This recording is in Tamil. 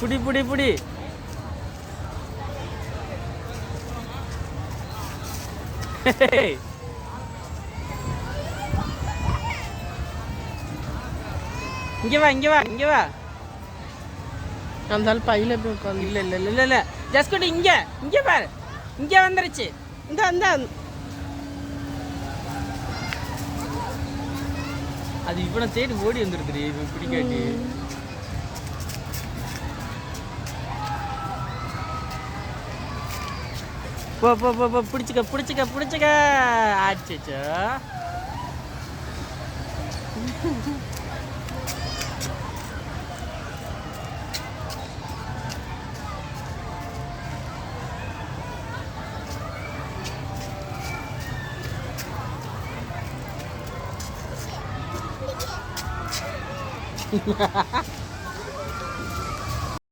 புடி புடி புடி. இங்க வா இங்க வா இங்க வா. அந்த ஆள் பையில போய் உட்காந்து. இல்ல இல்ல இல்ல இல்ல ஜஸ்குட்டி இங்க இங்க பாரு. இங்க வந்துருச்சு. இந்த அந்த அது இவனை தேடி ஓடி வந்துருக்குடி இவன் பிடிக்காட்டி. போ போ போ போ பிடிச்சிக்க பிடிச்சிக்க பிடிச்சிக்க. ஆச்சோ. Ha ha ha.